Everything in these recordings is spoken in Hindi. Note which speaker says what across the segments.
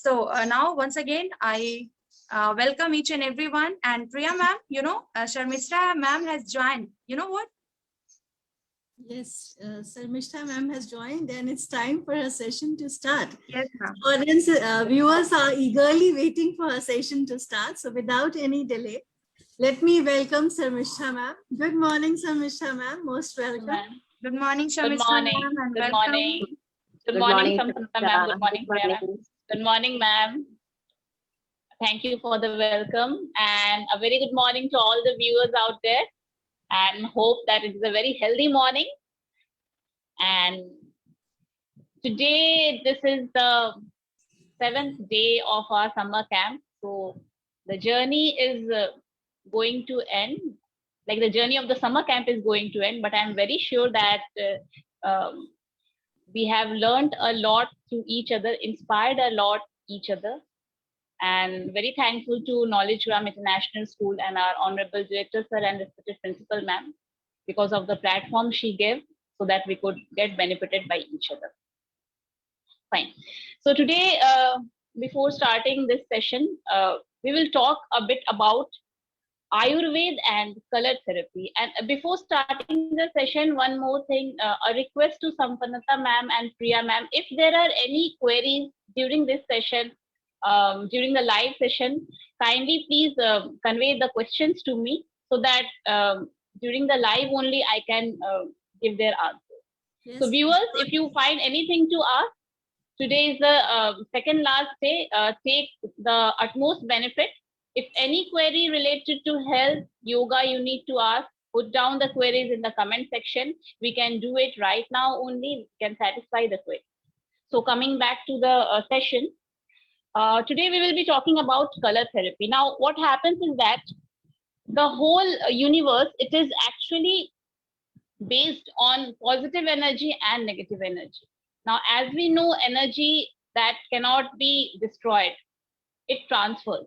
Speaker 1: Now once again, I welcome each and everyone. And Priya ma'am, Sharmishta ma'am has joined. You know what?
Speaker 2: Yes, Sharmishta ma'am has joined and it's time for her session to start.
Speaker 1: Yes, ma'am.
Speaker 2: Audience, viewers are eagerly waiting for her session to start. So without any delay, let me welcome Sharmishta ma'am. Good morning, Sharmishta ma'am. Most welcome.
Speaker 1: Good morning,
Speaker 3: Good
Speaker 1: Sharmishta
Speaker 3: morning.
Speaker 1: ma'am, and
Speaker 3: Good
Speaker 1: welcome.
Speaker 3: morning. Good
Speaker 4: Good
Speaker 3: morning,
Speaker 4: morning,
Speaker 3: Shamsanta
Speaker 4: Shamsanta.
Speaker 3: ma'am. Good morning,
Speaker 4: Good
Speaker 3: Priya ma'am.
Speaker 4: morning.
Speaker 3: Good morning, ma'am. Thank you for the welcome and a very good morning to all the viewers out there, and hope that it is a very healthy morning. And today, this is the 7th day of our summer camp. So the journey is going to end. Like the journey of the summer camp is going to end, but I'm very sure that we have learned a lot through each other, inspired a lot each other, and very thankful to Knowledge Gram International School and our Honorable Director Sir and respected Principal Ma'am because of the platform she gave so that we could get benefited by each other. Fine. So today, before starting this session, we will talk a bit about Ayurveda and color therapy. And before starting the session, one more thing, a request to Sampanata ma'am and Priya ma'am, if there are any queries during this session, during the live session, kindly please convey the questions to me so that during the live only I can give their answer.
Speaker 2: Yes.
Speaker 3: So viewers, if you find anything to ask, today is the second last day, take the utmost benefit. If any query related to health, yoga you need to ask, put down the queries in the comment section. We can do it right now only, we can satisfy the query. So coming back to the session, today we will be talking about color therapy. Now what happens is that the whole universe, it is actually based on positive energy and negative energy. Now, as we know, energy that cannot be destroyed, it transfers.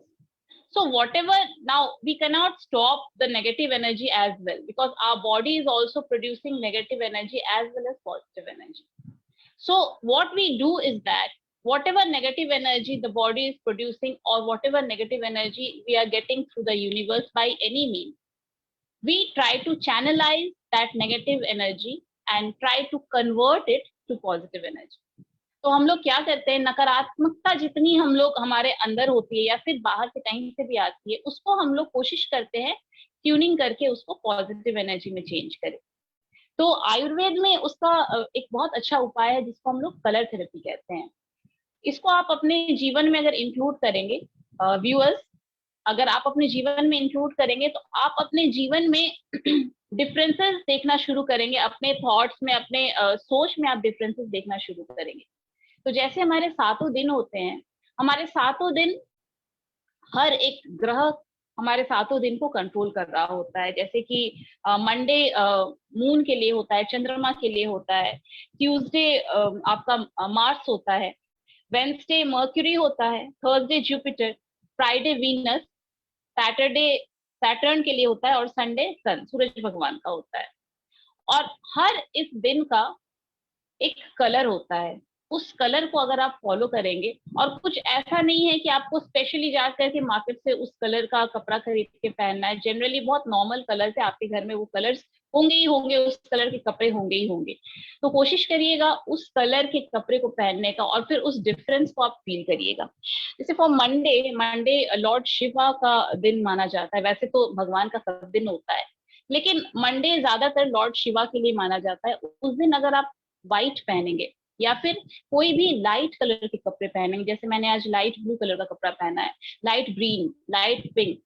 Speaker 3: So whatever, now we cannot stop the negative energy as well, because our body is also producing negative energy as well as positive energy. So what we do is that whatever negative energy the body is producing, or whatever negative energy we are getting through the universe by any means, we try to channelize that negative energy and try to convert it to positive energy. तो हम लोग क्या करते हैं, नकारात्मकता जितनी हम लोग हमारे अंदर होती है या फिर बाहर से कहीं से भी आती है, उसको हम लोग कोशिश करते हैं ट्यूनिंग करके उसको पॉजिटिव एनर्जी में चेंज करें. तो आयुर्वेद में उसका एक बहुत अच्छा उपाय है जिसको हम लोग कलर थेरेपी कहते हैं. इसको आप अपने जीवन में अगर इंक्लूड करेंगे, व्यूअर्स, अगर आप अपने जीवन में इंक्लूड करेंगे तो आप अपने जीवन में डिफरेंसेस देखना शुरू करेंगे, अपने थॉट्स में, अपने सोच में आप डिफरेंसेस देखना शुरू करेंगे. तो जैसे हमारे 7 दिन होते हैं, हमारे 7 दिन हर एक ग्रह हमारे 7 दिन को कंट्रोल कर रहा होता है. जैसे कि मंडे मून के लिए होता है, चंद्रमा के लिए होता है, ट्यूसडे आपका मार्स होता है, वेडनेसडे मर्क्यूरी होता है, Thursday Jupiter, Friday Venus, Saturday Saturn के लिए होता है और संडे सन, सूरज भगवान का होता है. और हर इस दिन का एक कलर होता है. उस कलर को अगर आप फॉलो करेंगे, और कुछ ऐसा नहीं है कि आपको स्पेशली जा करके मार्केट से उस कलर का कपड़ा खरीद के पहनना है. जनरली बहुत नॉर्मल कलर से आपके घर में वो कलर्स होंगे ही होंगे, उस कलर के कपड़े होंगे ही होंगे. तो कोशिश करिएगा उस कलर के कपड़े को पहनने का और फिर उस डिफरेंस को आप फील करिएगा. जैसे फॉर मंडे लॉर्ड शिवा का दिन माना जाता है. वैसे तो भगवान का सब दिन होता है, लेकिन मंडे ज्यादातर लॉर्ड शिवा के लिए माना जाता है. उस दिन अगर आप व्हाइट पहनेंगे या फिर कोई भी लाइट कलर के कपड़े पहनेंगे, जैसे मैंने आज लाइट ब्लू कलर का कपड़ा पहना है, लाइट ग्रीन, लाइट पिंक,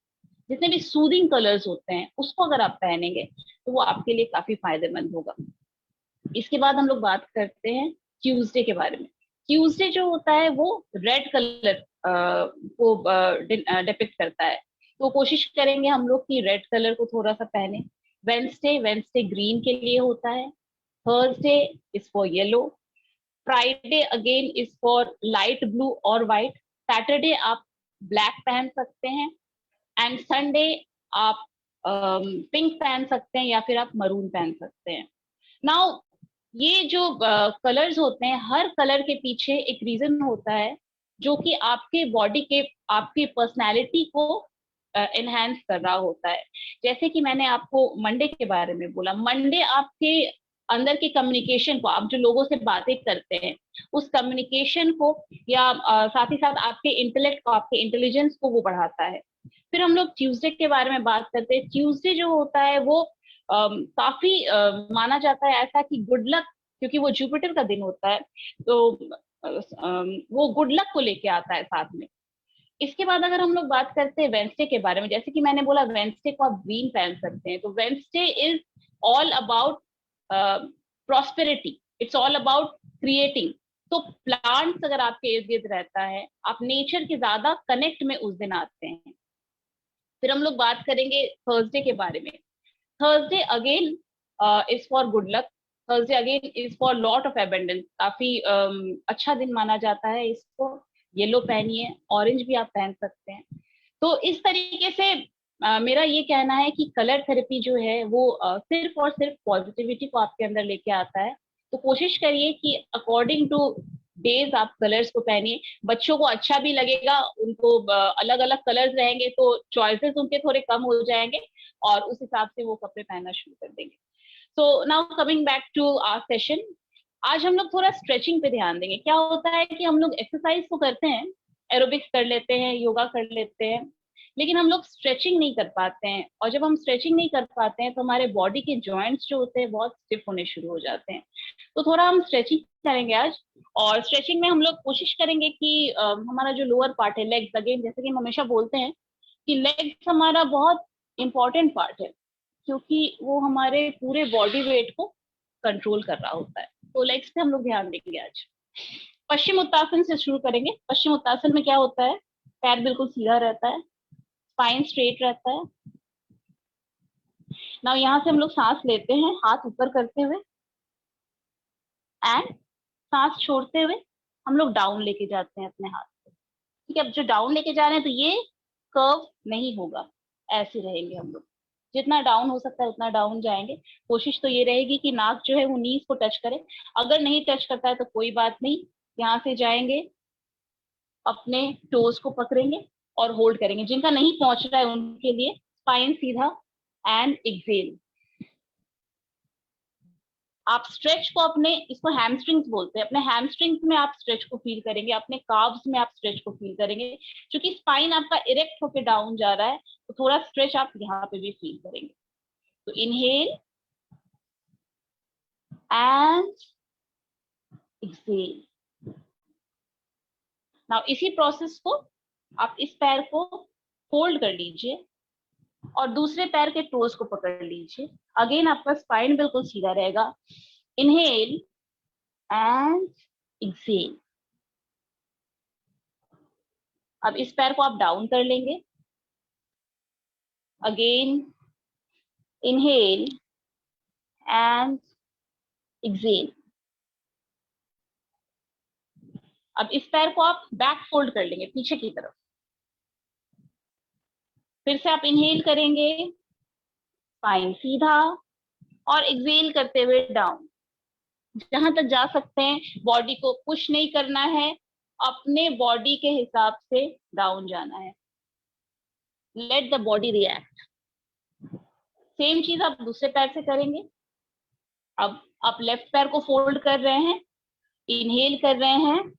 Speaker 3: जितने भी सूदिंग कलर्स होते हैं उसको अगर आप पहनेंगे तो वो आपके लिए काफी फायदेमंद होगा. इसके बाद हम लोग बात करते हैं ट्यूसडे के बारे में. ट्यूसडे जो होता है वो रेड कलर को डिपिक्ट करता है, तो कोशिश करेंगे हम लोग कि रेड कलर को थोड़ा सा पहने. वेडनेसडे ग्रीन के लिए होता है, Thursday is for yellow, Friday again is for light blue और व्हाइट, सैटरडे आप ब्लैक पहन सकते हैं, एंड संडे आप पिंक पहन सकते हैं या फिर आप मरून पहन सकते हैं. नाउ ये जो कलर्स होते हैं, हर कलर के पीछे एक रीजन होता है जो कि आपके बॉडी के, आपकी पर्सनैलिटी को एनहांस कर रहा होता है। जैसे कि मैंने आपको मंडे के बारे में बोला, मंडे आपके अंदर के कम्युनिकेशन को, आप जो लोगों से बातें करते हैं उस कम्युनिकेशन को, या साथ ही साथ आपके इंटेलेक्ट को, आपके इंटेलिजेंस को वो बढ़ाता है। फिर हम लोग ट्यूसडे के बारे में बात करते हैं। ट्यूसडे जो होता है वो काफी माना जाता है ऐसा कि गुड लक, क्योंकि वो जुपिटर का दिन होता है, तो वो गुड लक को लेके आता है साथ में। इसके बाद अगर हम लोग बात करते हैं वेंसडे के बारे में, जैसे कि मैंने बोला वेंसडे को आप ग्रीन पहन सकते हैं, तो Wednesday is all about prosperity, it's all about creating. तो प्लांट्स अगर आपके इर्द गिर्द रहता है, आप नेचर के ज्यादा कनेक्ट में उस दिन आते हैं। फिर हम लोग बात करेंगे थर्सडे के बारे में। Thursday again is for good luck, Thursday again is for lot of abundance, काफी अच्छा दिन माना जाता है इसको। येलो पहनिए, ऑरेंज भी आप पहन सकते हैं। तो इस तरीके से मेरा ये कहना है कि कलर थेरेपी जो है वो सिर्फ और सिर्फ पॉजिटिविटी को आपके अंदर लेके आता है। तो कोशिश करिए कि अकॉर्डिंग टू डेज आप कलर्स को पहनिए। बच्चों को अच्छा भी लगेगा, उनको अलग अलग कलर्स रहेंगे तो चॉइसेस उनके थोड़े कम हो जाएंगे और उस हिसाब से वो कपड़े पहनना शुरू कर देंगे। So now coming back to our session, आज हम लोग थोड़ा स्ट्रेचिंग पे ध्यान देंगे। क्या होता है कि हम लोग एक्सरसाइज तो करते हैं, एरोबिक्स कर लेते हैं, योगा कर लेते हैं, लेकिन हम लोग स्ट्रेचिंग नहीं कर पाते हैं। और जब हम स्ट्रेचिंग नहीं कर पाते हैं तो हमारे बॉडी के जॉइंट्स जो होते हैं बहुत स्टिफ होने शुरू हो जाते हैं। तो थोड़ा हम स्ट्रेचिंग करेंगे आज, और स्ट्रेचिंग में हम लोग कोशिश करेंगे कि हमारा जो लोअर पार्ट है, लेग्स, अगेन जैसे कि हम हमेशा बोलते हैं कि लेग्स हमारा बहुत इंपॉर्टेंट पार्ट है, क्योंकि वो हमारे पूरे बॉडी वेट को कंट्रोल कर रहा होता है। तो लेग्स पे हम लोग ध्यान देंगे आज। पश्चिम उत्तासन से शुरू करेंगे। पश्चिम उत्तासन में क्या होता है, पैर बिल्कुल सीधा रहता है, स्पाइन स्ट्रेट रहता है। नाउ यहाँ से हम लोग सांस लेते हैं हाथ ऊपर करते हुए, एंड सांस छोड़ते हुए हम लोग डाउन लेके जाते हैं अपने हाथ को। ठीक है, अब जो डाउन लेके जा रहे हैं तो ये कर्व नहीं होगा, ऐसे रहेंगे हम लोग। जितना डाउन हो सकता है उतना डाउन जाएंगे। कोशिश तो ये रहेगी कि नाक जो है वो नीज को टच करे। अगर नहीं टच करता है तो कोई बात नहीं, यहाँ से जाएंगे, अपने टोज को पकड़ेंगे और होल्ड करेंगे। जिनका नहीं पहुंच रहा है उनके लिए स्पाइन सीधा एंड एक्सेल। आप स्ट्रेच को अपने, इसको हैमस्ट्रिंग्स बोलते हैं, अपने हैमस्ट्रिंग्स में आप स्ट्रेच को फील करेंगे, अपने काव्स में आप स्ट्रेच को फील करेंगे। क्योंकि स्पाइन आपका इरेक्ट होकर डाउन जा रहा है तो थोड़ा स्ट्रेच आप यहाँ पे भी फील करेंगे। तो इनहेल एंड एक्सेल। नाउ इसी प्रोसेस को आप इस पैर को फोल्ड कर लीजिए और दूसरे पैर के टोज को पकड़ लीजिए। अगेन आपका स्पाइन बिल्कुल सीधा रहेगा। Inhale and exhale. अब इस पैर को आप डाउन कर लेंगे। Again inhale and exhale. अब इस पैर को आप बैक फोल्ड कर लेंगे पीछे की तरफ। फिर से आप इनहेल करेंगे, स्पाइन सीधा, और एक्सेल करते हुए डाउन। जहां तक जा सकते हैं, बॉडी को पुश नहीं करना है, अपने बॉडी के हिसाब से डाउन जाना है। Let the body react. Same चीज आप दूसरे पैर से करेंगे। अब आप लेफ्ट पैर को फोल्ड कर रहे हैं, इनहेल कर रहे हैं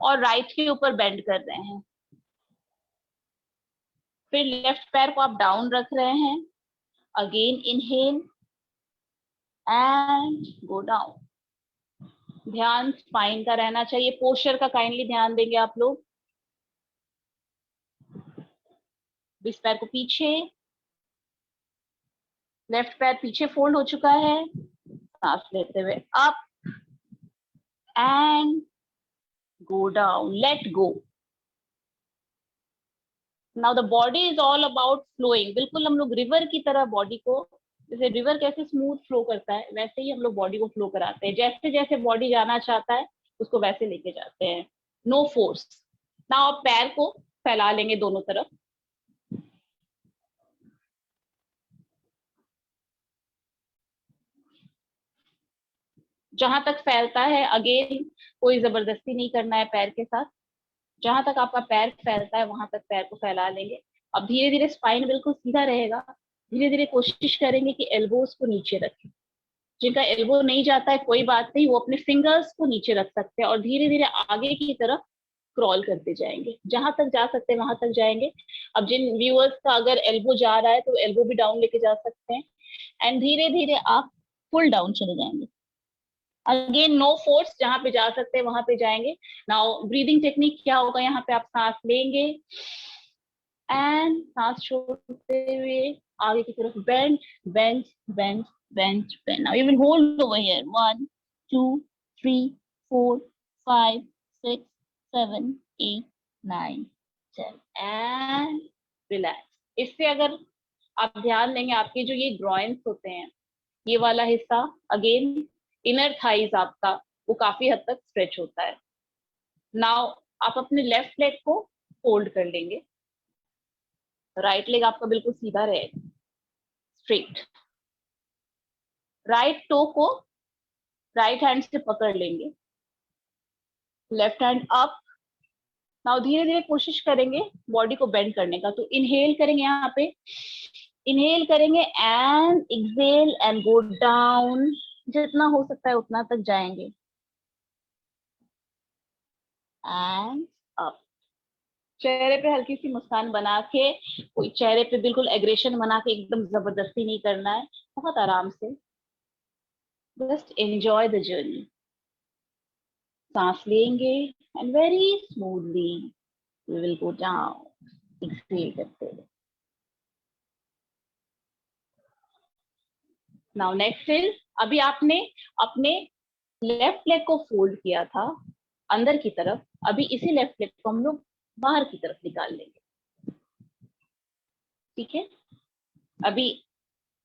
Speaker 3: और राइट के ऊपर बेंड कर रहे हैं। फिर लेफ्ट पैर को आप डाउन रख रहे हैं। Again inhale and go down. ध्यान स्पाइन का रहना चाहिए, पोस्चर का काइंडली ध्यान देंगे आप लोग। इस पैर को पीछे, लेफ्ट पैर पीछे फोल्ड हो चुका है, सांस लेते हुए up and go down, let go. Now the body is all about flowing. बिल्कुल हम लोग रिवर की तरह बॉडी को, जैसे रिवर कैसे स्मूथ फ्लो करता है वैसे ही हम लोग बॉडी को फ्लो कराते हैं। जैसे जैसे बॉडी जाना चाहता है उसको वैसे लेके जाते हैं, नो फोर्स। नाउ आप पैर को फैला लेंगे दोनों तरफ। जहां तक फैलता है, अगेन कोई जबरदस्ती नहीं करना है पैर के साथ। जहां तक आपका पैर फैलता है वहां तक पैर को फैला लेंगे। अब धीरे धीरे स्पाइन बिल्कुल सीधा रहेगा। धीरे धीरे कोशिश करेंगे कि एल्बोज को नीचे रखें। जिनका एल्बो नहीं जाता है कोई बात नहीं, वो अपने फिंगर्स को नीचे रख सकते हैं और धीरे धीरे आगे की तरफ क्रॉल करते जाएंगे। जहां तक जा सकते हैं वहां तक जाएंगे। अब जिन व्यूअर्स का अगर एल्बो जा रहा है तो एल्बो भी डाउन लेके जा सकते हैं एंड धीरे धीरे आप फुल डाउन चले जाएंगे। अगेन नो फोर्स, जहां पे जा सकते हैं वहां पे जाएंगे। नाउ ब्रीदिंग टेक्निक क्या होगा, यहाँ पे आप सांस लेंगे एंड सांस छोड़ते हुए आगे की तरफ bend bend bend bend bend. Now you will hold over here 1 2 3 4 5 6 7 8 9 10 and relax. इससे अगर आप ध्यान देंगे आपके जो ये ग्रॉइन्स होते हैं, ये वाला हिस्सा अगेन इनर थाइज आपका वो काफी हद तक स्ट्रेच होता है। नाउ आप अपने लेफ्ट लेग को फोल्ड कर लेंगे। राइट लेग आपका बिल्कुल सीधा रहेगा, स्ट्रेट। राइट टो को राइट हैंड से पकड़ लेंगे, लेफ्ट हैंड अप। नाउ धीरे धीरे कोशिश करेंगे बॉडी को बेंड करने का। तो इनहेल करेंगे, यहाँ पे इनहेल करेंगे and exhale and go down. जितना हो सकता है उतना तक जाएंगे एंड अप। चेहरे पे हल्की सी मुस्कान बना के, कोई चेहरे पे बिल्कुल एग्रेशन बना के एकदम जबरदस्ती नहीं करना है, बहुत आराम से जस्ट एंजॉय द जर्नी। सांस लेंगे and very smoothly we will go down, exhale करते हुए। नाउ नेक्स्ट इज, अभी आपने अपने लेफ्ट लेग को फोल्ड किया था अंदर की तरफ, अभी इसी लेफ्ट लेग को हम लोग बाहर की तरफ निकाल लेंगे। ठीक है, अभी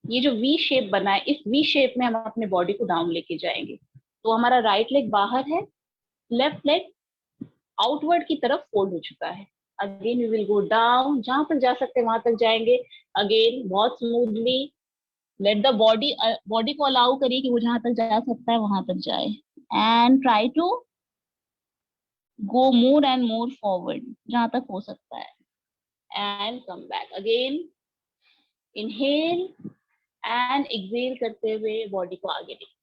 Speaker 3: ये जो वी शेप बना है, इस वी शेप में हम अपने बॉडी को डाउन लेके जाएंगे। तो हमारा राइट लेग बाहर है, लेफ्ट लेग आउटवर्ड की तरफ फोल्ड हो चुका है। Again we will go down, जहां तक जा सकते हैं वहां तक जाएंगे। अगेन बहुत स्मूथली लेट द बॉडी को अलाउ करिए कि वो जहां तक जा सकता है वहां तक जाए and try to go more and more forward जहां तक हो सकता है and come back. Again inhale and exhale करते हुए बॉडी को आगे लेके।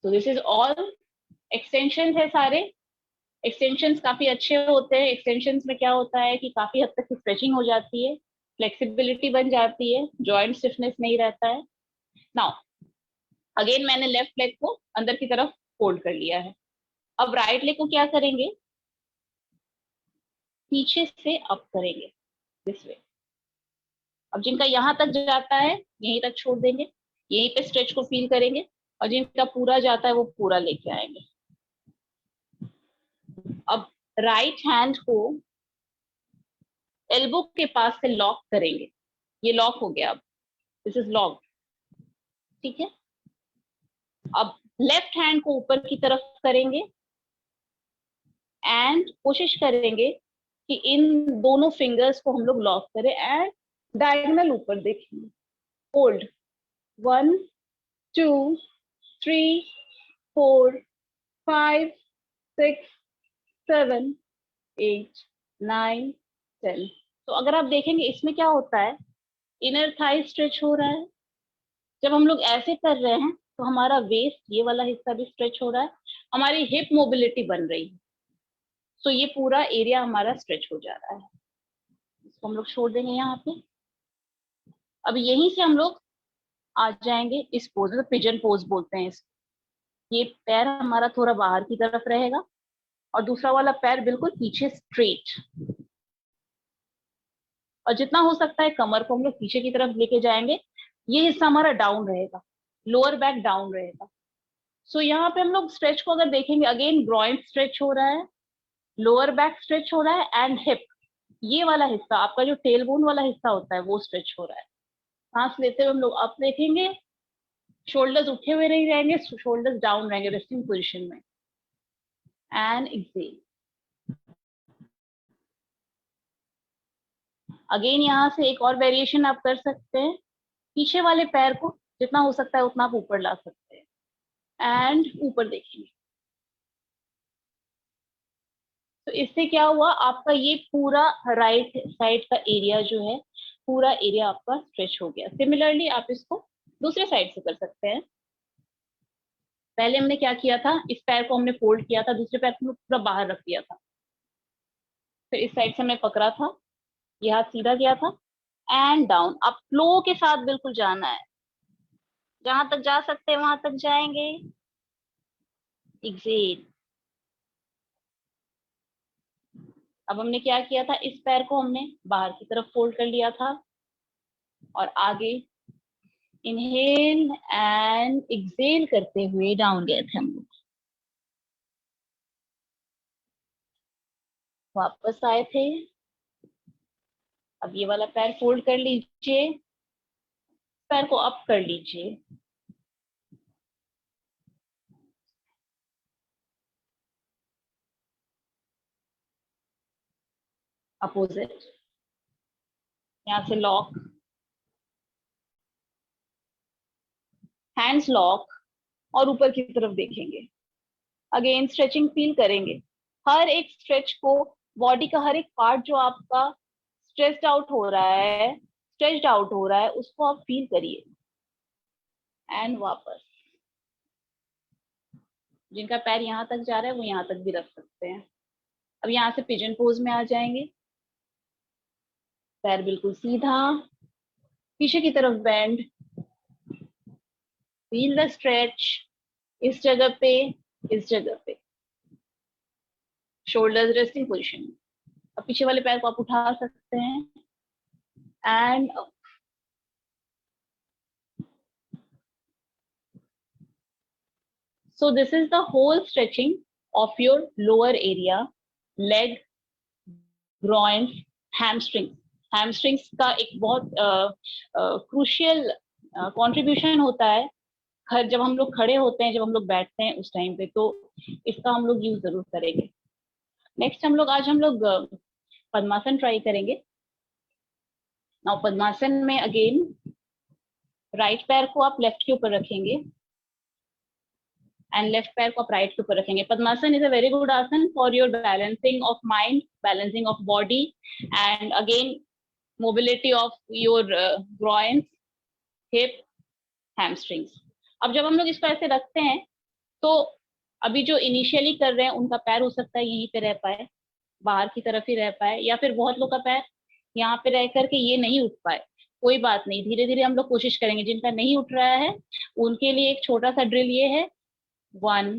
Speaker 3: तो दिस इज ऑल एक्सटेंशन है सारे। एक्सटेंशंस काफी अच्छे होते हैं। एक्सटेंशंस में क्या होता है कि काफी हद तक स्ट्रेचिंग हो जाती है, फ्लेक्सिबिलिटी बन जाती है, जॉइंट स्टिफनेस नहीं रहता है। नाउ अगेन मैंने लेफ्ट लेग को अंदर की तरफ फोल्ड कर लिया है। अब राइट लेग को क्या करेंगे, पीछे से अप करेंगे दिस वे। अब जिनका यहां तक जाता है यहीं तक छोड़ देंगे, यहीं पे स्ट्रेच को फील करेंगे और जिनका पूरा जाता है वो पूरा लेके आएंगे। अब राइट हैंड को एल्बो के पास से लॉक करेंगे। ये लॉक हो गया, अब दिस इज लॉक। ठीक है, अब लेफ्ट हैंड को ऊपर की तरफ करेंगे एंड कोशिश करेंगे कि इन दोनों फिंगर्स को हम लोग लॉक करें एंड डायगोनल ऊपर देखेंगे। होल्ड 1 2 3 4 5 6 7 8 9 10। तो अगर आप देखेंगे इसमें क्या होता है, इनर थाई स्ट्रेच हो रहा है। जब हम लोग ऐसे कर रहे हैं तो हमारा वेस्ट ये वाला हिस्सा भी स्ट्रेच हो रहा है, हमारी हिप मोबिलिटी बन रही है। तो ये पूरा एरिया हमारा स्ट्रेच हो जा रहा है। इसको हम लोग छोड़ देंगे यहाँ पे। अब यहीं से हम लोग आ जाएंगे इस पोज में, पिजन पोज बोलते हैं इसको। ये पैर हमारा थोड़ा बाहर की तरफ रहेगा और दूसरा वाला पैर बिल्कुल पीछे स्ट्रेट, और जितना हो सकता है कमर को हम लोग पीछे की तरफ लेके जाएंगे। ये हिस्सा हमारा डाउन रहेगा, लोअर बैक डाउन रहेगा। सो यहाँ पे हम लोग स्ट्रेच को अगर देखेंगे, अगेन ग्रॉइन स्ट्रेच हो रहा है, लोअर बैक स्ट्रेच हो रहा है एंड हिप, ये वाला हिस्सा आपका जो टेल बोन वाला हिस्सा होता है वो स्ट्रेच हो रहा है। सांस लेते हुए हम लोग अप देखेंगे, शोल्डर्स उठे हुए नहीं रहेंगे, शोल्डर्स डाउन रहेंगे रेस्टिंग पोजिशन में एंड एक्सहेल। अगेन यहाँ से एक और वेरिएशन आप कर सकते हैं, पीछे वाले पैर को जितना हो सकता है उतना आप ऊपर ला सकते हैं। एंड ऊपर देखेंगे। तो इससे क्या हुआ, आपका ये पूरा राइट साइड का एरिया जो है, पूरा एरिया आपका स्ट्रेच हो गया। सिमिलरली आप इसको दूसरे साइड से कर सकते हैं। पहले हमने क्या किया था, इस पैर को हमने फोल्ड किया था, दूसरे पैर को पूरा बाहर रख दिया था, फिर इस साइड से हमने पकड़ा था, ये हाथ सीधा किया था एंड डाउन। अब फ्लो के साथ बिल्कुल जाना है, जहां तक जा सकते हैं वहां तक जाएंगे। एक्सेल। अब हमने क्या किया था, इस पैर को हमने बाहर की तरफ फोल्ड कर लिया था और आगे इनहेल एंड एक्सेल करते हुए डाउन गए थे हम लोग। वापस आए थे। अब ये वाला पैर फोल्ड कर लीजिए, पैर को अप कर लीजिए, अपोजिट, यहां से लॉक, हैंड्स लॉक और ऊपर की तरफ देखेंगे। अगेन स्ट्रेचिंग फील करेंगे, हर एक स्ट्रेच को, बॉडी का हर एक पार्ट जो आपका स्ट्रेस्ड आउट हो रहा है, स्ट्रेच्ड आउट हो रहा है, उसको आप फील करिए एंड वापस। जिनका पैर यहां तक जा रहा है वो यहां तक भी रख सकते हैं। अब यहां से पिजन पोज में आ जाएंगे, पैर बिल्कुल सीधा, पीछे की तरफ बेंड, फील द स्ट्रेच, इस जगह पे, इस जगह पे, शोल्डर्स रेस्टिंग पोजीशन में। अब पीछे वाले पैर को आप उठा सकते हैं and so this is the whole stretching of your lower area, leg, groins, hamstrings. hamstrings का एक बहुत क्रूशियल कंट्रीब्यूशन होता है जब हम लोग खड़े होते हैं, जब हम लोग बैठते हैं उस टाइम पे, तो इसका हम लोग यूज जरूर करेंगे। नेक्स्ट आज हम लोग पद्मासन ट्राई करेंगे। नाउ पद्मासन में अगेन राइट पैर को आप लेफ्ट के ऊपर रखेंगे एंड लेफ्ट पैर को आप राइट के ऊपर रखेंगे। Padmasana is a very good asana for your balancing of mind, balancing of body and again mobility of your groins, hip, hamstrings. अब जब हम लोग इसको ऐसे रखते हैं तो अभी जो इनिशियली कर रहे हैं उनका पैर हो सकता है यहीं पे रह पाए, बाहर की तरफ ही रह पाए, या फिर बहुत लोग का पैर यहाँ पे रह करके ये नहीं उठ पाए। कोई बात नहीं, धीरे धीरे हम लोग कोशिश करेंगे। जिनका नहीं उठ रहा है उनके लिए एक छोटा सा ड्रिल ये है, 1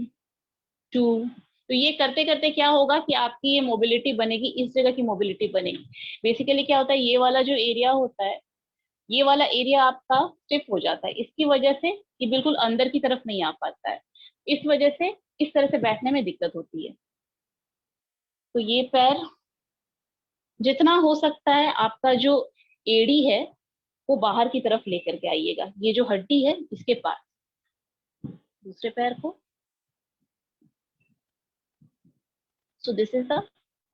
Speaker 3: 2। तो ये करते करते क्या होगा कि आपकी ये मोबिलिटी बनेगी, इस जगह की मोबिलिटी बनेगी। बेसिकली क्या होता है, ये वाला जो एरिया होता है, ये वाला एरिया आपका स्टिफ हो जाता है, इसकी वजह से ये बिल्कुल अंदर की तरफ नहीं आ पाता है, इस वजह से इस तरह से बैठने में दिक्कत होती है। तो ये पैर जितना हो सकता है आपका जो एड़ी है वो बाहर की तरफ लेकर के आइएगा, ये जो हड्डी है इसके पास। दूसरे पैर को, सो दिस इज द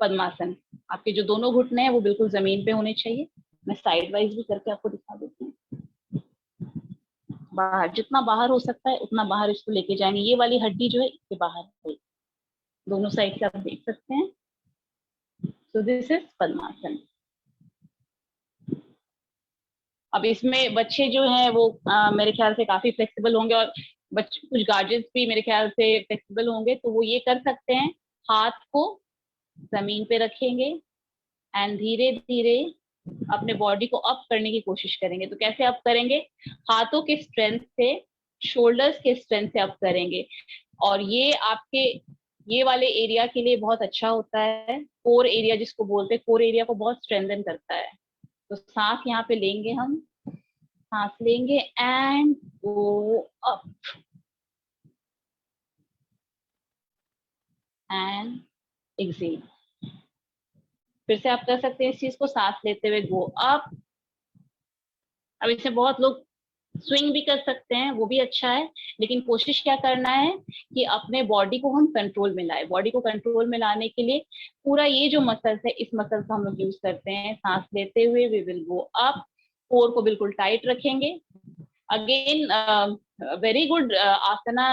Speaker 3: पद्मासन। आपके जो दोनों घुटने हैं वो बिल्कुल जमीन पे होने चाहिए। मैं साइड वाइज भी करके आपको दिखा देती हूँ। बाहर, जितना बाहर हो सकता है उतना बाहर इसको लेके जाएंगे। ये वाली हड्डी जो है इसके बाहर है, दोनों साइड से आप देख सकते हैं। सो दिस इज पद्मासन। अब इसमें बच्चे जो हैं वो मेरे ख्याल से काफी फ्लेक्सिबल होंगे, और बच्चे कुछ गार्जियंस भी मेरे ख्याल से फ्लेक्सिबल होंगे, तो वो ये कर सकते हैं, हाथ को जमीन पे रखेंगे एंड धीरे धीरे अपने बॉडी को अप करने की कोशिश करेंगे। तो कैसे अप करेंगे, हाथों के स्ट्रेंथ से, शोल्डर्स के स्ट्रेंथ से अप करेंगे। और ये आपके ये वाले एरिया के लिए बहुत अच्छा होता है, कोर एरिया जिसको बोलते हैं, कोर एरिया को बहुत स्ट्रेंथन करता है। तो सांस यहाँ पे लेंगे, हम सांस लेंगे and go up and exhale. फिर से आप कर सकते हैं इस चीज को, सांस लेते हुए गो अप। अब इसमें बहुत लोग स्विंग भी कर सकते हैं, वो भी अच्छा है, लेकिन कोशिश क्या करना है कि अपने बॉडी को हम कंट्रोल में लाए। बॉडी को कंट्रोल में लाने के लिए पूरा ये जो मसल्स है, इस मसल का हम लोग यूज करते हैं। सांस लेते हुए we will go up, core को बिल्कुल टाइट रखेंगे। Again very good asana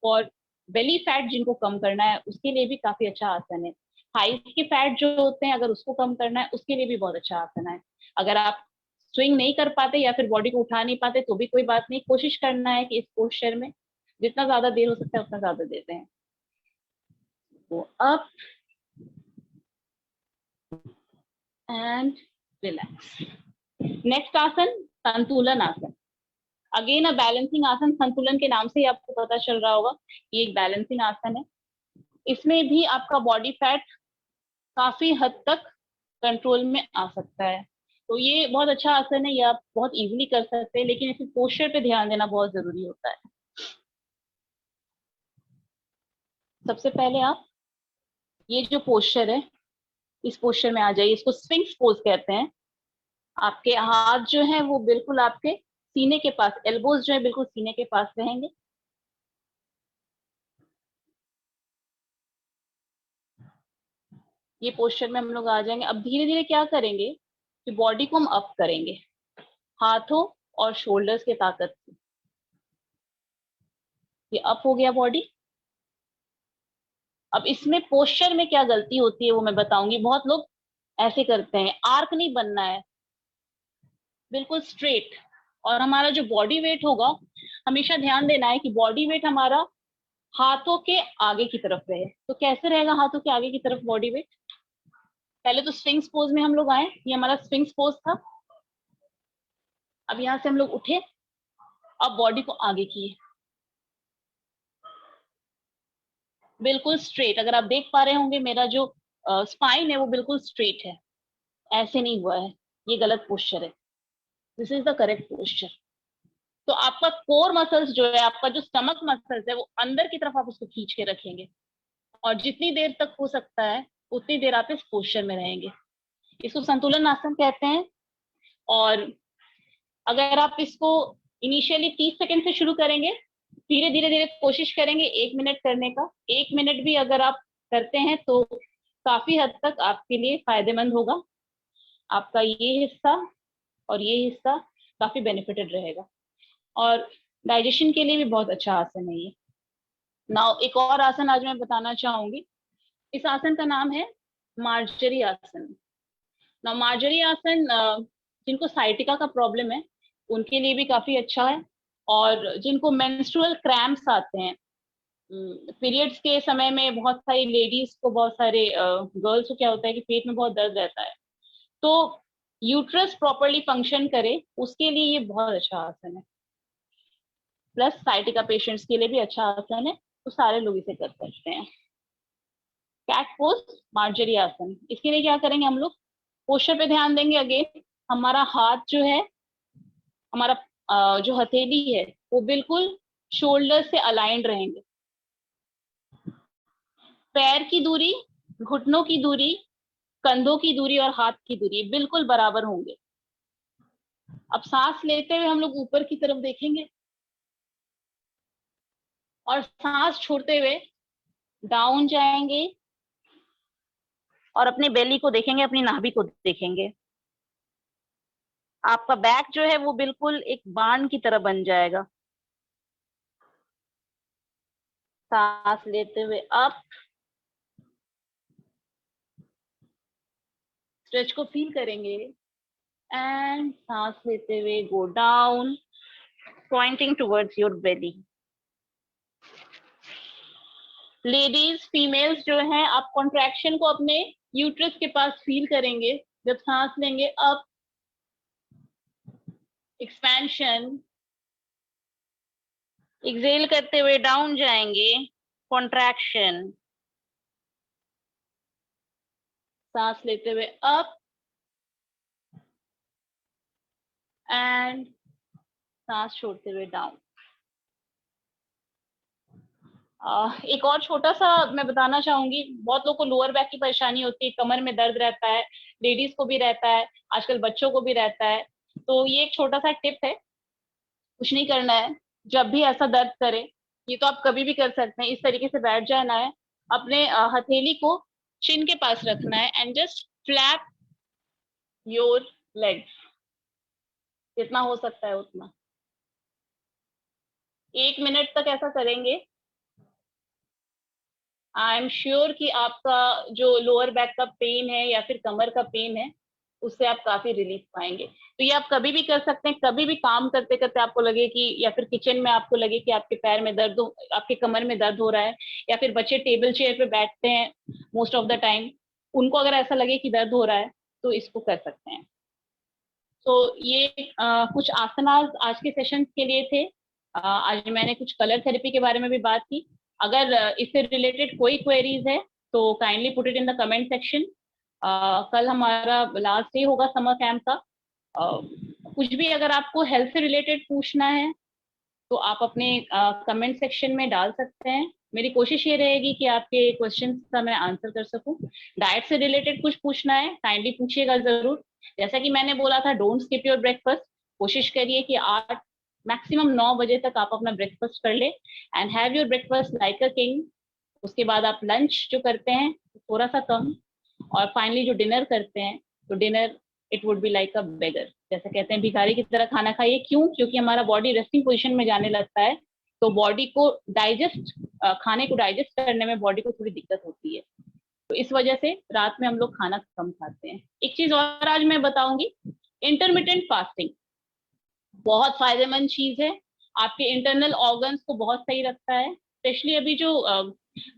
Speaker 3: for belly fat जिनको कम करना है उसके लिए भी काफी अच्छा आसन है। थाइस के फैट जो होते हैं अगर उसको कम करना है उसके लिए भी बहुत अच्छा आसन है। अगर आप स्विंग नहीं कर पाते या फिर बॉडी को उठा नहीं पाते तो भी कोई बात नहीं, कोशिश करना है कि इस पोस्चर में जितना ज्यादा देर हो सकता है उतना ज्यादा देते हैं। तो अप एंड रिलैक्स। नेक्स्ट आसन संतुलन आसन। अगेन अ बैलेंसिंग आसन, संतुलन के नाम से ही आपको पता चल रहा होगा ये एक बैलेंसिंग आसन है। इसमें भी आपका बॉडी फैट काफी हद तक कंट्रोल में आ सकता है। तो ये बहुत अच्छा आसन है, ये आप बहुत इजीली कर सकते हैं, लेकिन इसे पोस्चर पे ध्यान देना बहुत जरूरी होता है। सबसे पहले आप ये जो पोस्चर है इस पोस्चर में आ जाइए, इसको स्फिंक्स पोज कहते हैं। आपके हाथ जो है वो बिल्कुल आपके सीने के पास, एल्बोज जो है बिल्कुल सीने के पास रहेंगे। ये पोस्चर में हम लोग आ जाएंगे। अब धीरे धीरे क्या करेंगे कि बॉडी को हम अप करेंगे हाथों और शोल्डर्स के ताकत से। ये अप हो गया बॉडी। अब इसमें पोस्चर में क्या गलती होती है वो मैं बताऊंगी। बहुत लोग ऐसे करते हैं, आर्क नहीं बनना है, बिल्कुल स्ट्रेट। और हमारा जो बॉडी वेट होगा, हमेशा ध्यान देना है कि बॉडी वेट हमारा हाथों के आगे की तरफ रहे। तो कैसे रहेगा हाथों के आगे की तरफ बॉडी वेट? पहले तो स्फिंक्स पोज में हम लोग आए, ये हमारा स्फिंक्स पोज था। अब यहां से हम लोग उठे, अब बॉडी को आगे किए बिल्कुल स्ट्रेट। अगर आप देख पा रहे होंगे मेरा जो स्पाइन है वो बिल्कुल स्ट्रेट है, ऐसे नहीं हुआ है, ये गलत पोस्चर है। This is the correct posture. तो आपका कोर मसल्स जो है, आपका जो स्टमक मसल्स है वो अंदर की तरफ आप उसको खींच के रखेंगे और जितनी देर तक हो सकता है उतनी देर आप इस पोस्चर में रहेंगे। इसको संतुलन आसन कहते हैं। और अगर आप इसको इनिशियली 30 सेकंड से शुरू करेंगे, धीरे धीरे धीरे कोशिश करेंगे 1 मिनट करने का। 1 मिनट भी अगर आप करते हैं तो काफी हद तक आपके लिए फायदेमंद होगा। आपका ये हिस्सा और ये हिस्सा काफी बेनिफिटेड रहेगा और डाइजेशन के लिए भी बहुत अच्छा आसन है ये। नाउ एक और आसन आज मैं बताना चाहूंगी। इस आसन का नाम है मार्जरी आसन। नाउ मार्जरी आसन जिनको साइटिका का प्रॉब्लम है उनके लिए भी काफी अच्छा है। और जिनको मेंस्ट्रुअल क्रैम्प्स आते हैं, पीरियड्स के समय में बहुत सारी लेडीज को, बहुत सारे गर्ल्स को क्या होता है कि पेट में बहुत दर्द रहता है, तो यूट्रस प्रॉपरली फंक्शन करे उसके लिए ये बहुत अच्छा आसन है। प्लस साइटिका पेशेंट्स के लिए भी अच्छा आसन है, तो सारे लोग इसे कर सकते हैं। कैट पोज, मार्जरी आसन। इसके लिए क्या करेंगे हम लोग, पोस्चर पे ध्यान देंगे। अगेन हमारा हाथ जो है, हमारा जो हथेली है वो बिल्कुल शोल्डर से अलाइंड रहेंगे। पैर की दूरी, घुटनों की दूरी, कंधों की दूरी और हाथ की दूरी बिल्कुल बराबर होंगे। अब सांस लेते हुए हम लोग ऊपर की तरफ देखेंगे और सांस छोड़ते हुए डाउन जाएंगे और अपने बेली को देखेंगे, अपनी नाभि को देखेंगे। आपका बैक जो है वो बिल्कुल एक बाण की तरह बन जाएगा। सांस लेते हुए अप, स्ट्रेच को फील करेंगे एंड सांस लेते हुए go down, pointing towards your belly. Ladies, females जो हैं, आप कॉन्ट्रैक्शन को अपने यूट्रस के पास फील करेंगे। जब सांस लेंगे अप, एक्सपेंशन, एक्सेल करते हुए डाउन जाएंगे, कॉन्ट्रैक्शन, सांस लेते हुए अप एंड सांस छोड़ते हुए डाउन। एक और छोटा सा मैं बताना चाहूंगी। बहुत लोग को लोअर बैक की परेशानी होती है, कमर में दर्द रहता है, लेडीज को भी रहता है, आजकल बच्चों को भी रहता है। तो ये एक छोटा सा टिप है, कुछ नहीं करना है। जब भी ऐसा दर्द करे, ये तो आप कभी भी कर सकते हैं, इस तरीके से बैठ जाना है, अपने हथेली को चिन के पास रखना है and just flap your legs, जितना हो सकता है उतना। 1 मिनट तक ऐसा करेंगे। आई एम श्योर कि आपका जो लोअर बैक का पेन है या फिर कमर का पेन है, उससे आप काफी रिलीफ पाएंगे। तो ये आप कभी भी कर सकते हैं, कभी भी काम करते करते आपको लगे कि, या फिर किचन में आपको लगे कि आपके पैर में दर्द हो, आपके कमर में दर्द हो रहा है, या फिर बच्चे टेबल चेयर पे बैठते हैं मोस्ट ऑफ द टाइम, उनको अगर ऐसा लगे कि दर्द हो रहा है तो इसको कर सकते हैं। तो ये कुछ आसनास आज के सेशन के लिए थे। आज मैंने कुछ कलर थेरेपी के बारे में भी बात की। अगर इससे रिलेटेड कोई क्वेरीज है तो kindly put it in the comment section. कल हमारा लास्ट डे होगा समर कैंप का। कुछ भी अगर आपको हेल्थ से रिलेटेड पूछना है तो आप अपने कमेंट सेक्शन में डाल सकते हैं। मेरी कोशिश ये रहेगी कि आपके क्वेश्चन का मैं आंसर कर सकूं। डाइट से रिलेटेड कुछ पूछना है काइंडली पूछिएगा जरूर। जैसा कि मैंने बोला था, डोंट स्किप योर ब्रेकफास्ट। कोशिश करिए कि 8 मैक्सिमम 9 बजे तक आप अपना ब्रेकफास्ट कर ले and have your breakfast like a king. उसके बाद आप लंच जो करते हैं थोड़ा सा कम, और फाइनली जो डिनर करते हैं तो dinner it would be like a beggar. जैसे कहते हैं भिखारी की तरह खाना खाइए। क्यों? क्योंकि हमारा बॉडी रेस्टिंग पोजीशन में जाने लगता है, तो बॉडी को खाने को डाइजेस्ट करने में बॉडी को थोड़ी दिक्कत होती है। तो इस वजह से रात में हम लोग खाना कम खाते हैं। एक चीज और आज मैं बताऊंगी, इंटरमिटेंट फास्टिंग बहुत फायदेमंद चीज है। आपके इंटरनल ऑर्गन्स को बहुत सही रखता है। स्पेशली अभी जो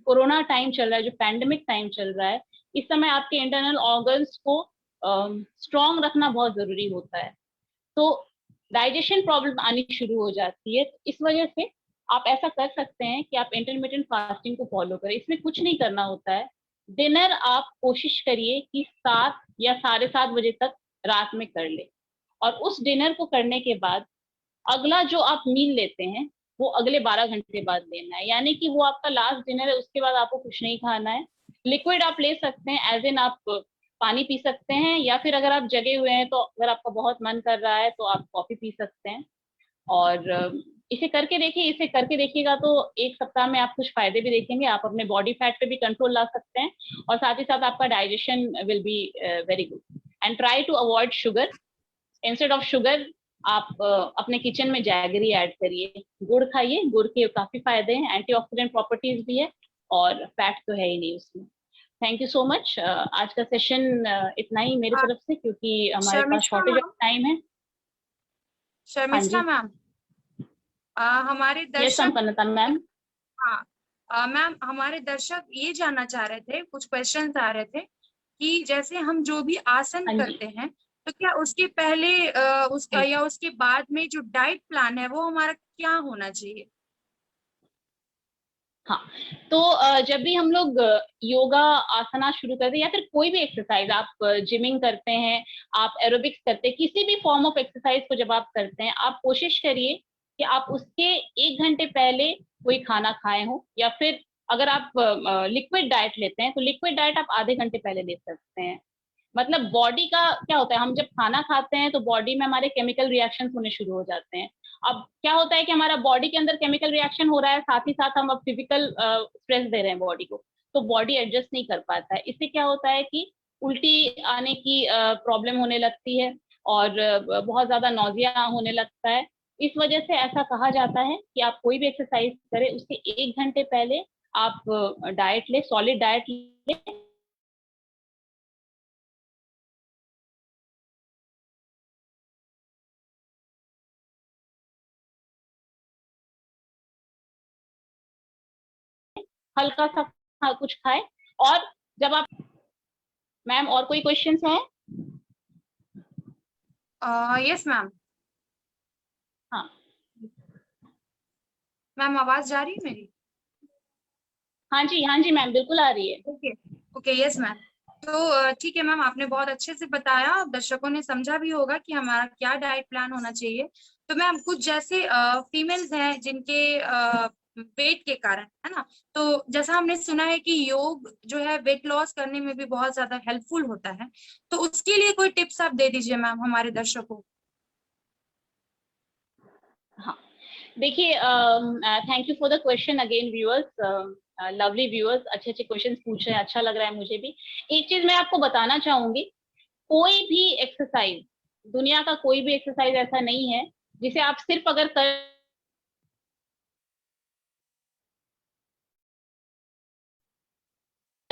Speaker 3: कोरोना टाइम चल रहा है, जो पैंडेमिक टाइम चल रहा है, इस समय आपके इंटरनल ऑर्गन्स को स्ट्रॉन्ग रखना बहुत जरूरी होता है। तो डाइजेशन प्रॉब्लम आनी शुरू हो जाती है। तो इस वजह से आप ऐसा कर सकते हैं कि आप इंटरमिटेंट फास्टिंग को फॉलो करें। इसमें कुछ नहीं करना होता है। डिनर आप कोशिश करिए कि 7 या 7:30 बजे तक रात में कर ले, और उस डिनर को करने के बाद अगला जो आप मील लेते हैं वो अगले 12 घंटे बाद लेना है। यानी कि वो आपका लास्ट डिनर है, उसके बाद आपको कुछ नहीं खाना है। लिक्विड आप ले सकते हैं, एज इन आप पानी पी सकते हैं, या फिर अगर आप जगे हुए हैं तो अगर आपका बहुत मन कर रहा है तो आप कॉफी पी सकते हैं। और इसे करके देखिए, इसे करके देखिएगा तो 1 सप्ताह में आप कुछ फायदे भी देखेंगे। आप अपने बॉडी फैट पे भी कंट्रोल ला सकते हैं, और साथ ही साथ आपका digestion will be very good. And try to avoid sugar. Instead of sugar आप अपने किचन में जैगरी ऐड करिए, गुड़ खाइए। गुड़ के काफी फायदे हैं, एंटीऑक्सीडेंट प्रॉपर्टीज भी है, और फैट तो है ही नहीं उसमें। Thank you so much. आज का सेशन इतना ही मेरी तरफ से, क्योंकि हमारे पास
Speaker 1: Sharmishtha
Speaker 3: shortage of
Speaker 1: ma'am,
Speaker 3: time है। हाँ
Speaker 1: शर्मिष्ठा
Speaker 3: जी,
Speaker 1: मैम, हमारे
Speaker 3: यस
Speaker 1: दर्शक,
Speaker 3: संपन्नता मैम।
Speaker 1: हाँ मैम, हमारे दर्शक ये जानना चाह रहे थे, कुछ क्वेश्चंस आ रहे थे कि जैसे हम जो भी आसन
Speaker 3: हाँ जी,
Speaker 1: करते हैं तो क्या उसके पहले उसका
Speaker 3: जी।
Speaker 1: या उसके बाद में जो डाइट प्लान है वो हमारा क्या होना चाहिए?
Speaker 3: हाँ, तो जब भी हम लोग योगा आसना शुरू करते हैं, या फिर कोई भी एक्सरसाइज, आप जिमिंग करते हैं, आप एरोबिक्स करते हैं, किसी भी फॉर्म ऑफ एक्सरसाइज को जब आप करते हैं, आप कोशिश करिए कि आप उसके 1 घंटे पहले कोई खाना खाए हो, या फिर अगर आप लिक्विड डाइट लेते हैं तो लिक्विड डाइट आप आधे घंटे पहले ले सकते हैं। मतलब बॉडी का क्या होता है, हम जब खाना खाते हैं तो बॉडी में हमारे केमिकल रिएक्शन होने शुरू हो जाते हैं। अब क्या होता है कि हमारा बॉडी के अंदर केमिकल रिएक्शन हो रहा है, साथ ही साथ हम अब फिजिकल स्ट्रेस दे रहे हैं बॉडी को, तो बॉडी एडजस्ट नहीं कर पाता है। इससे क्या होता है कि उल्टी आने की प्रॉब्लम होने लगती है, और बहुत ज्यादा नौजिया होने लगता है। इस वजह से ऐसा कहा जाता है कि आप कोई भी एक्सरसाइज करें उसके 1 घंटे पहले आप डाइट ले, सॉलिड डाइट ले। हल्का सा कुछ खाए। और जब आप, मैम और कोई क्वेश्चंस हैं?
Speaker 1: Yes ma'am.
Speaker 3: हाँ
Speaker 1: मैम, आवाज जा रही है मेरी?
Speaker 3: हाँ जी मैम, बिल्कुल आ रही है।
Speaker 1: Okay okay, yes ma'am. तो ठीक है मैम, आपने बहुत अच्छे से बताया, दर्शकों ने समझा भी होगा कि हमारा क्या डाइट प्लान होना चाहिए। तो मैम, कुछ जैसे फीमेल्स हैं जिनके वेट के कारण, है ना, तो जैसा हमने सुना है कि योग जो है वेट लॉस करने में भी बहुत ज्यादा हेल्पफुल होता है, तो उसके लिए कोई टिप्स आप दे दीजिए मैम हमारे दर्शकों को।
Speaker 3: हाँ, देखिए, thank you for the question again viewers. Lovely viewers, अच्छे अच्छे क्वेश्चन पूछ रहे हैं, अच्छा लग रहा है मुझे भी। एक चीज मैं आपको बताना चाहूंगी, कोई भी एक्सरसाइज, दुनिया का कोई भी एक्सरसाइज ऐसा नहीं है जिसे आप सिर्फ अगर कर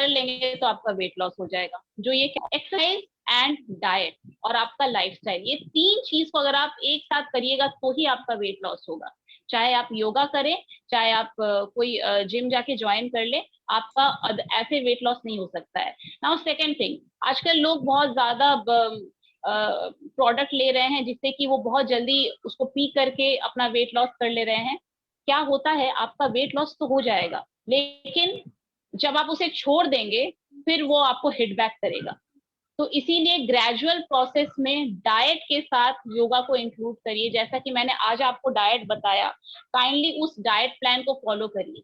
Speaker 3: कर लेंगे तो आपका वेट लॉस हो जाएगा। जो ये एक्सरसाइज एंड डाइट और आपका लाइफस्टाइल, ये 3 चीज को अगर आप एक साथ करिएगा तो ही आपका वेट लॉस होगा। चाहे आप योगा करें, चाहे आप कोई जिम जाके ज्वाइन कर ले, आपका ऐसे वेट लॉस नहीं हो सकता है। नाउ सेकेंड थिंग, आजकल लोग बहुत ज्यादा प्रोडक्ट ले रहे हैं जिससे कि वो बहुत जल्दी उसको पी करके अपना वेट लॉस कर ले रहे हैं। क्या होता है, आपका वेट लॉस तो हो जाएगा, लेकिन जब आप उसे छोड़ देंगे फिर वो आपको हिट बैक करेगा। तो इसीलिए ग्रेजुअल प्रोसेस में डाइट के साथ योगा को इंक्लूड करिए। जैसा कि मैंने आज आपको डाइट बताया, काइंडली उस डाइट प्लान को फॉलो करिए।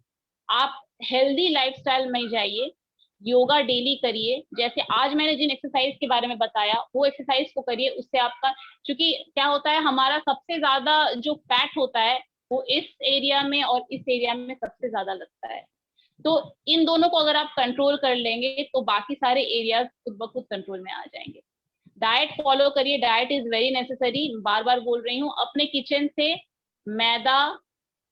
Speaker 3: आप हेल्दी लाइफस्टाइल में जाइए, योगा डेली करिए। जैसे आज मैंने जिन एक्सरसाइज के बारे में बताया वो एक्सरसाइज को करिए। उससे आपका, क्योंकि क्या होता है, हमारा सबसे ज्यादा जो फैट होता है वो इस एरिया में और इस एरिया में सबसे ज्यादा लगता है। तो इन दोनों को अगर आप कंट्रोल कर लेंगे तो बाकी सारे एरियाज खुद ब खुद कंट्रोल में आ जाएंगे। डाइट फॉलो करिए, डाइट इज वेरी नेसेसरी। बार बार बोल रही हूँ, अपने किचन से मैदा,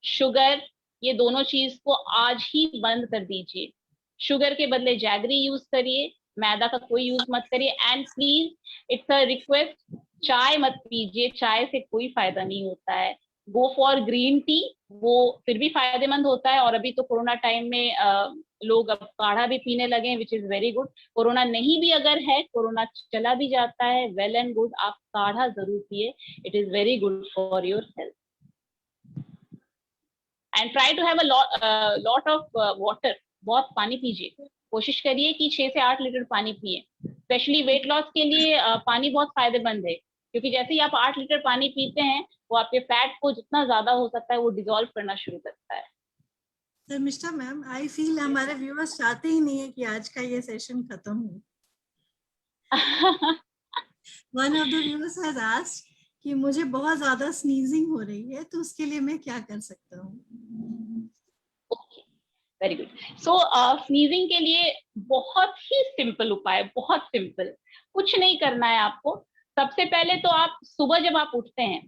Speaker 3: शुगर, ये दोनों चीज को आज ही बंद कर दीजिए। शुगर के बदले जैगरी यूज करिए, मैदा का कोई यूज मत करिए। And please, it's a request, चाय मत पीजिए, चाय से कोई फायदा नहीं होता है। गो फॉर ग्रीन टी, वो फिर भी फायदेमंद होता है। और अभी तो कोरोना टाइम में लोग अब काढ़ा भी पीने लगे, which is very good. Corona नहीं भी अगर है, कोरोना चला भी जाता है, वेल एंड गुड, आप काढ़ा जरूर पिए, it is very good for your health. And try to have a lot of water, बहुत पानी पीजिए। कोशिश करिए कि 6 से 8 लीटर पानी पिए। स्पेशली वेट लॉस के लिए पानी बहुत फायदेमंद है, क्योंकि जैसे ही आप 8 लीटर पानी पीते हैं वो आपके फैट को जितना ज्यादा हो सकता है वो डिसॉल्व करना शुरू करता है।
Speaker 2: शर्मिष्ठा मैम, आई फील हमारे व्यूअर्स चाहते ही नहीं है कि आज का ये सेशन खत्म हो। One of the viewers has asked कि मुझे बहुत ज्यादा स्नीजिंग हो रही है, तो उसके लिए मैं क्या कर सकता हूँ?
Speaker 3: Okay, very good. So sneezing के लिए बहुत ही सिंपल उपाय, बहुत सिंपल, कुछ नहीं करना है आपको। सबसे पहले तो आप सुबह जब आप उठते हैं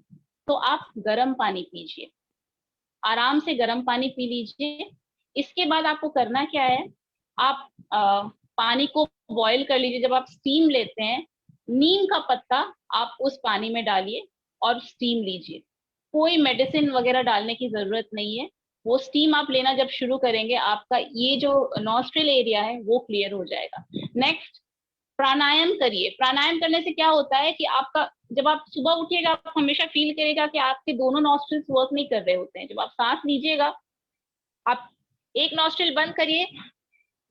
Speaker 3: तो आप गर्म पानी पीजिए, आराम से गर्म पानी पी लीजिए। इसके बाद आपको करना क्या है, आप पानी को बॉईल कर लीजिए। जब आप स्टीम लेते हैं, नीम का पत्ता आप उस पानी में डालिए और स्टीम लीजिए। कोई मेडिसिन वगैरह डालने की जरूरत नहीं है। वो स्टीम आप लेना जब शुरू करेंगे, आपका ये जो नॉस्ट्रिल एरिया है वो क्लियर हो जाएगा। नेक्स्ट, प्राणायाम करिए। प्राणायाम करने से क्या होता है कि आपका, जब आप सुबह उठिएगा आप हमेशा फील करेगा कि आपके दोनों नॉस्ट्रिल्स वर्क नहीं कर रहे होते हैं। जब आप सांस लीजिएगा, आप एक नॉस्ट्रिल बंद करिए,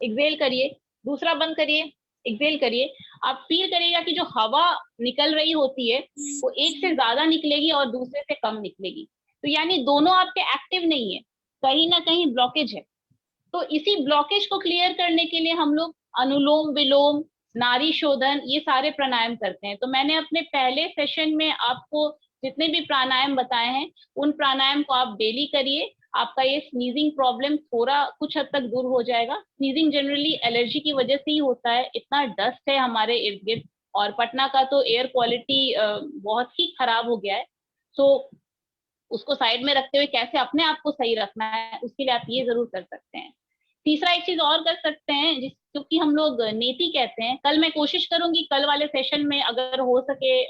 Speaker 3: एक्सेल करिए, दूसरा बंद करिए, एक्सेल करिए। आप फील करिएगा कि जो हवा निकल रही होती है वो एक से ज्यादा निकलेगी और दूसरे से कम निकलेगी। तो यानी दोनों आपके एक्टिव नहीं है, कहीं ना कहीं ब्लॉकेज है। तो इसी ब्लॉकेज को क्लियर करने के लिए हम लोग अनुलोम विलोम, नारी शोधन, ये सारे प्राणायाम करते हैं। तो मैंने अपने पहले सेशन में आपको जितने भी प्राणायाम बताए हैं उन प्राणायाम को आप डेली करिए। आपका ये स्नीजिंग प्रॉब्लम थोड़ा कुछ हद तक दूर हो जाएगा। स्नीजिंग जनरली एलर्जी की वजह से ही होता है। इतना डस्ट है हमारे इर्द गिर्द, और पटना का तो एयर क्वालिटी बहुत ही खराब हो गया है। तो उसको साइड में रखते हुए कैसे अपने आप को सही रखना है, उसके लिए आप ये जरूर कर सकते हैं। तीसरा एक चीज और कर सकते हैं जिसको कि हम लोग नेति कहते हैं। कल मैं कोशिश करूंगी, कल वाले सेशन में अगर हो सके,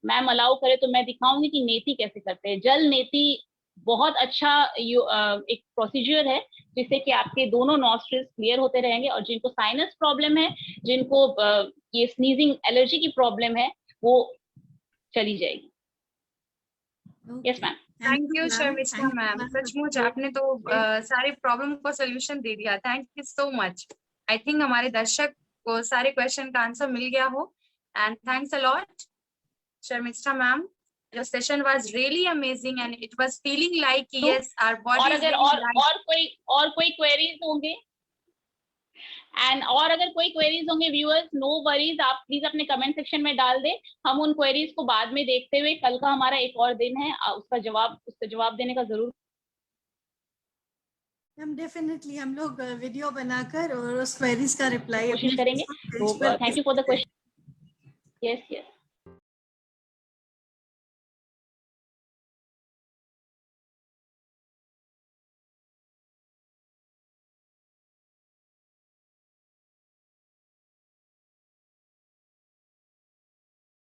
Speaker 3: मैम अलाउ करे तो मैं दिखाऊंगी कि नेति कैसे करते हैं। जल नेति बहुत अच्छा एक प्रोसीजर है जिससे कि आपके दोनों नॉस्ट्रिल्स क्लियर होते रहेंगे। और जिनको साइनस प्रॉब्लम है, जिनको ये स्नीजिंग एलर्जी की प्रॉब्लम है, वो चली जाएगी। Yes ma'am.
Speaker 1: Thank you Sharmishtha ma'am, सचमुच आपने तो सारे प्रॉब्लम को सोल्यूशन दे दिया। Thank you so much. I think हमारे दर्शक को सारे क्वेश्चन का आंसर मिल गया हो। And thanks a lot Sharmishtha ma'am. Your session was really amazing and it was feeling like yes, our body
Speaker 3: और
Speaker 1: is
Speaker 3: अगर और कोई क्वेरीज होंगे और अगर कोई क्वेरीज होंगे व्यूअर्स, नो वरीज, आप प्लीज अपने कमेंट सेक्शन में डाल दें। हम उन क्वेरीज को बाद में देखते हुए, कल का हमारा एक और दिन है, उसका जवाब देने का जरूर
Speaker 2: हम डेफिनेटली हम लोग वीडियो बनाकर और उस क्वेरीज का रिप्लाई
Speaker 3: कोशिश करेंगे। तो thank you for the question. Yes yes.